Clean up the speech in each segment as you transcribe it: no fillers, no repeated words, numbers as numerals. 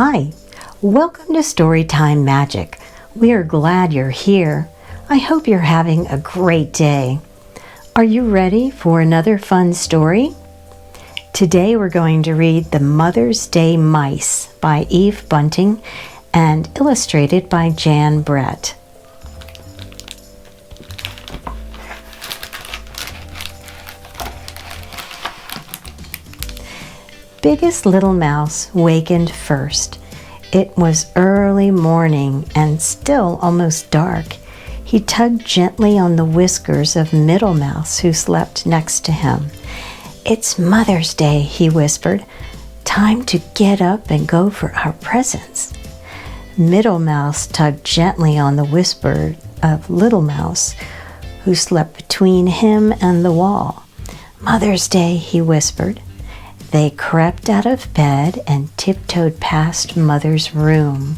Hi, welcome to Storytime Magic. We are glad you're here. I hope you're having a great day. Are you ready for another fun story? Today we're going to read The Mother's Day Mice by Eve Bunting and illustrated by Jan Brett. Biggest Little Mouse wakened first. It was early morning and still almost dark. He tugged gently on the whiskers of Middle Mouse, who slept next to him. "It's Mother's Day," he whispered. "Time to get up and go for our presents." Middle Mouse tugged gently on the whisper of Little Mouse, who slept between him and the wall. "Mother's Day," he whispered. They crept out of bed and tiptoed past Mother's room.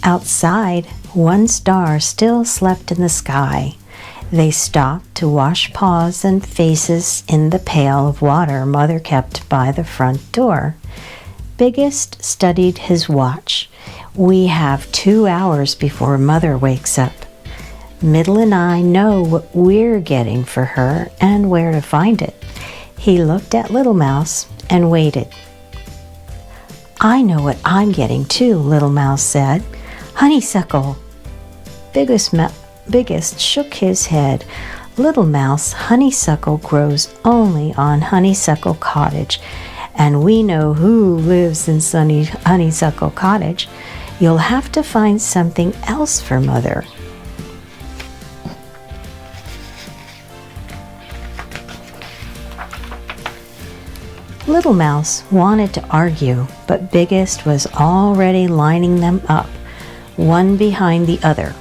Outside, one star still slept in the sky. They stopped to wash paws and faces in the pail of water Mother kept by the front door. Biggest studied his watch. "We have 2 hours before Mother wakes up. Middle and I know what we're getting for her and where to find it." He looked at Little Mouse and waited. "I know what I'm getting too," Little Mouse said. "Honeysuckle." Biggest shook his head. "Little Mouse, honeysuckle grows only on Honeysuckle Cottage, and we know who lives in sunny Honeysuckle Cottage. You'll have to find something else for Mother." Little Mouse wanted to argue, but Biggest was already lining them up, one behind the other.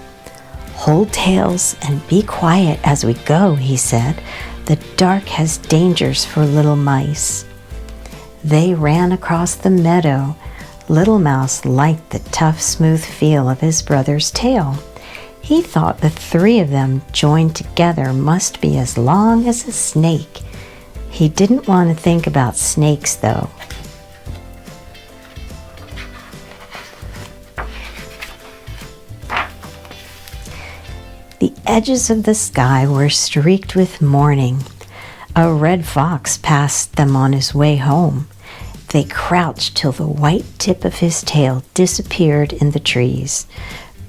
"Hold tails and be quiet as we go," he said. "The dark has dangers for little mice." They ran across the meadow. Little Mouse liked the tough, smooth feel of his brother's tail. He thought the 3 of them joined together must be as long as a snake. He didn't want to think about snakes, though. The edges of the sky were streaked with morning. A red fox passed them on his way home. They crouched till the white tip of his tail disappeared in the trees.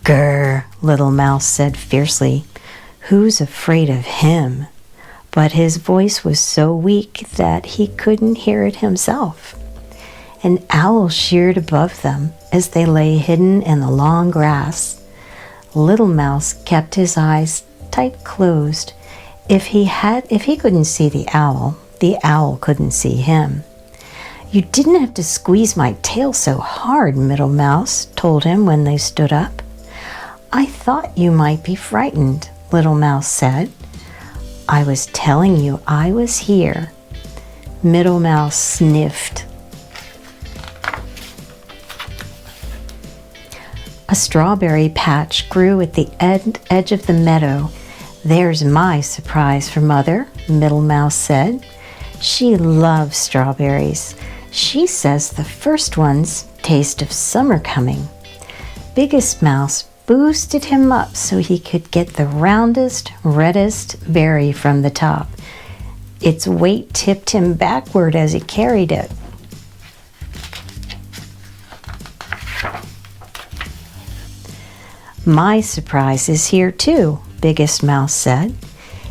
"Grr," Little Mouse said fiercely. "Who's afraid of him?" But his voice was so weak that he couldn't hear it himself. An owl sheared above them as they lay hidden in the long grass. Little Mouse kept his eyes tight closed. If he couldn't see the owl couldn't see him. "You didn't have to squeeze my tail so hard," Middle Mouse told him when they stood up. "I thought you might be frightened," Little Mouse said. "I was telling you I was here." Middle Mouse sniffed. A strawberry patch grew at the edge of the meadow. "There's my surprise for Mother," Middle Mouse said. "She loves strawberries. She says the first ones taste of summer coming." Biggest Mouse boosted him up so he could get the roundest, reddest berry from the top. Its weight tipped him backward as he carried it. "My surprise is here too," Biggest Mouse said.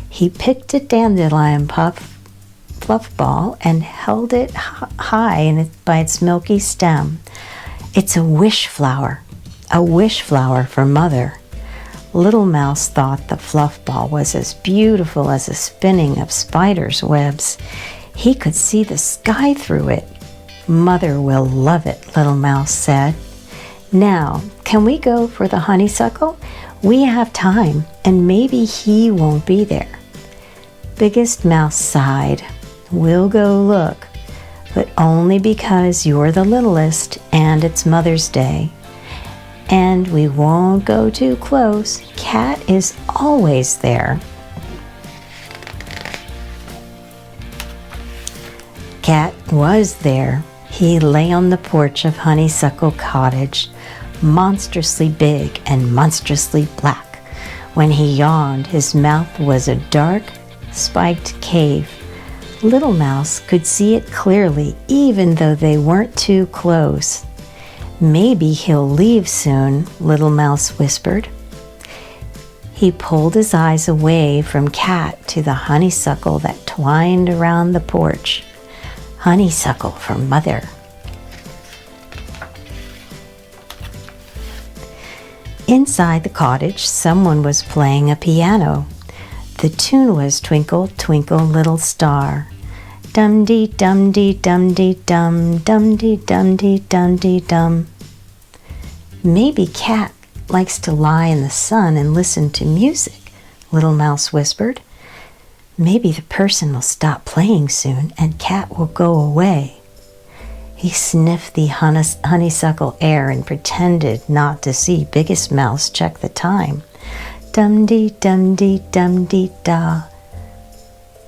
He picked a dandelion fluff ball and held it high by its milky stem. "It's a wish flower for Mother." Little Mouse thought the fluff ball was as beautiful as a spinning of spiders' webs. He could see the sky through it. "Mother will love it," Little Mouse said. "Now, can we go for the honeysuckle? We have time, and maybe he won't be there." Biggest Mouse sighed. "We'll go look, but only because you're the littlest and it's Mother's Day. And we won't go too close. Cat is always there." Cat was there. He lay on the porch of Honeysuckle Cottage, monstrously big and monstrously black. When he yawned, his mouth was a dark, spiked cave. Little Mouse could see it clearly, even though they weren't too close. "Maybe he'll leave soon," Little Mouse whispered. He pulled his eyes away from Cat to the honeysuckle that twined around the porch. Honeysuckle for Mother. Inside the cottage, someone was playing a piano. The tune was "Twinkle, Twinkle, Little Star." Dum-dee-dum-dee-dum-dee-dum, dum-dee-dum-dee-dum-dee-dum. "Maybe Cat likes to lie in the sun and listen to music," Little Mouse whispered. "Maybe the person will stop playing soon and Cat will go away." He sniffed the honeysuckle air and pretended not to see Biggest Mouse check the time. Dum-dee-dum-dee-dum-dee-da.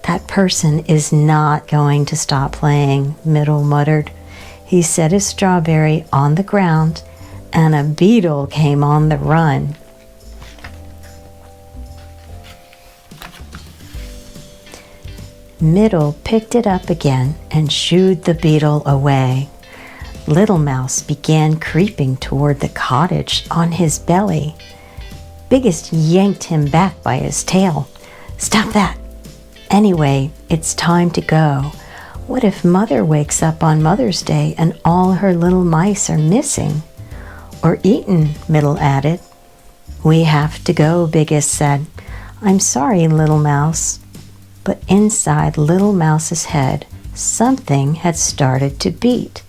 "That person is not going to stop playing," Middle muttered. He set his strawberry on the ground, and a beetle came on the run. Middle picked it up again and shooed the beetle away. Little Mouse began creeping toward the cottage on his belly. Biggest yanked him back by his tail. "Stop that! Anyway, it's time to go. What if Mother wakes up on Mother's Day and all her little mice are missing? Or eaten," Middle added. "We have to go," Biggest said. "I'm sorry, Little Mouse." But inside Little Mouse's head, something had started to beat.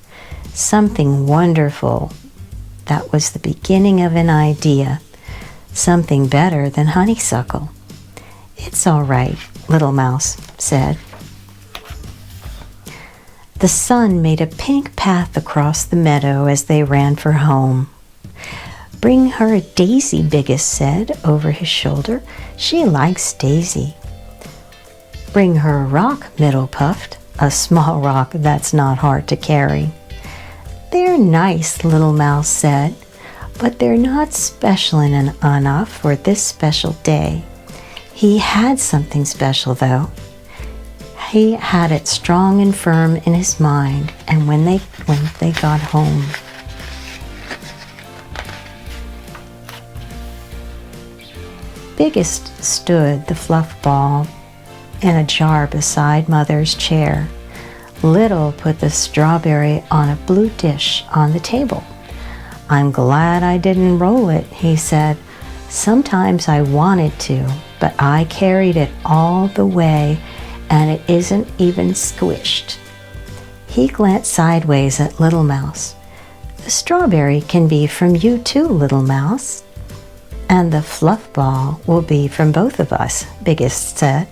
Something wonderful. That was the beginning of an idea. Something better than honeysuckle. "It's all right," Little Mouse said. The sun made a pink path across the meadow as they ran for home. "Bring her a daisy," Biggest said over his shoulder. "She likes daisy." "Bring her a rock," Middle puffed. "A small rock that's not hard to carry." "They're nice," Little Mouse said, "but they're not special enough for this special day." He had something special, though. He had it strong and firm in his mind, and when they got home. Biggest stood the fluff ball in a jar beside Mother's chair. Little put the strawberry on a blue dish on the table. "I'm glad I didn't roll it," he said. "Sometimes I wanted to, but I carried it all the way, and it isn't even squished." He glanced sideways at Little Mouse. "The strawberry can be from you too, Little Mouse." "And the fluff ball will be from both of us," Biggest said.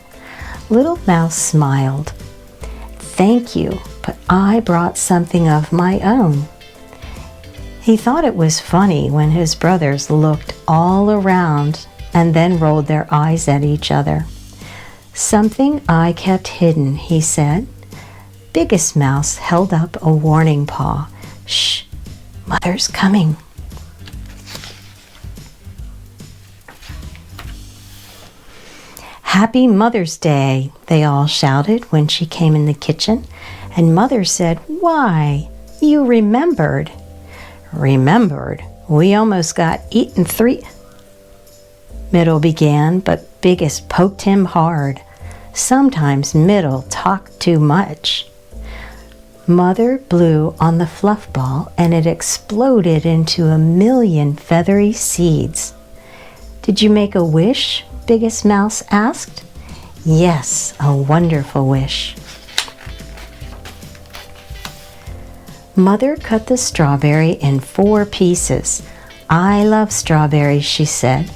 Little Mouse smiled. "Thank you, but I brought something of my own." He thought it was funny when his brothers looked all around and then rolled their eyes at each other. "Something I kept hidden," he said. Biggest Mouse held up a warning paw. "Shh, Mother's coming." "Happy Mother's Day," they all shouted when she came in the kitchen, and Mother said, "Why, you remembered." "Remembered? We almost got eaten Middle began, but Biggest poked him hard. Sometimes Middle talked too much. Mother blew on the fluff ball, and it exploded into a million feathery seeds. "Did you make a wish?" Biggest Mouse asked. "Yes, a wonderful wish." Mother cut the strawberry in 4 pieces. "I love strawberries," she said.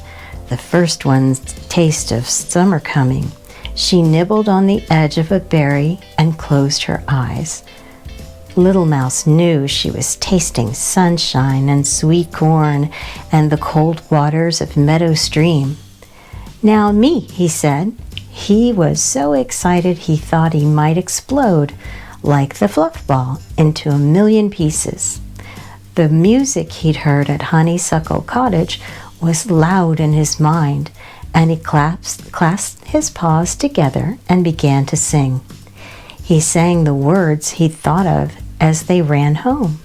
The first one's taste of summer coming. She nibbled on the edge of a berry and closed her eyes. Little Mouse knew she was tasting sunshine and sweet corn and the cold waters of Meadow Stream. "Now me," he said. He was so excited he thought he might explode. like the fluff ball, into a million pieces. The music he'd heard at Honeysuckle Cottage was loud in his mind, and he clasped his paws together and began to sing. He sang the words he'd thought of as they ran home.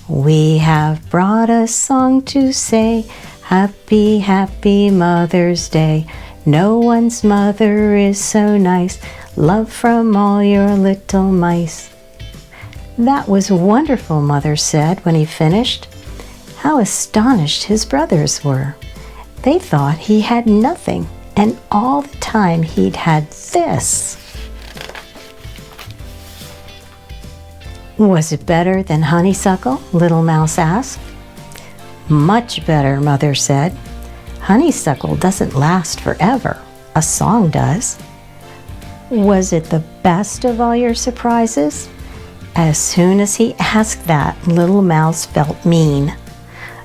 We have brought a song to say, happy, happy Mother's Day. No one's mother is so nice. Love from all your little mice. That was wonderful, Mother said when he finished. How astonished his brothers were. They thought he had nothing, and all the time he'd had this. Was it better than honeysuckle? Little Mouse asked. Much better, Mother said. Honeysuckle doesn't last forever. A song does. Was it the best of all your surprises? As soon as he asked that, Little Mouse felt mean.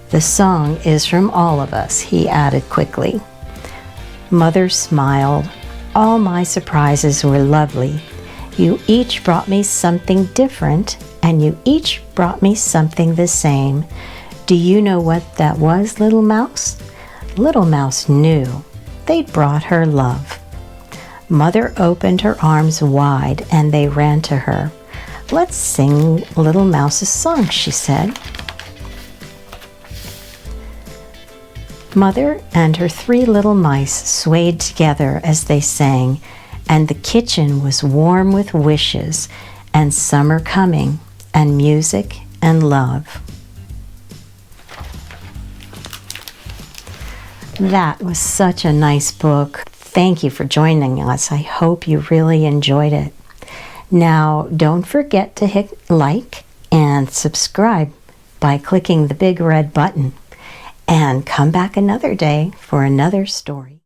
The song is from all of us, he added quickly. Mother smiled. All my surprises were lovely. You each brought me something different, and you each brought me something the same. Do you know what that was, Little Mouse? Little Mouse knew. They'd brought her love. Mother opened her arms wide, and they ran to her. Let's sing Little Mouse's song, she said. Mother and her 3 little mice swayed together as they sang, and the kitchen was warm with wishes, and summer coming, and music and love. That was such a nice book. Thank you for joining us. I hope you really enjoyed it. Now, don't forget to hit like and subscribe by clicking the big red button. And come back another day for another story.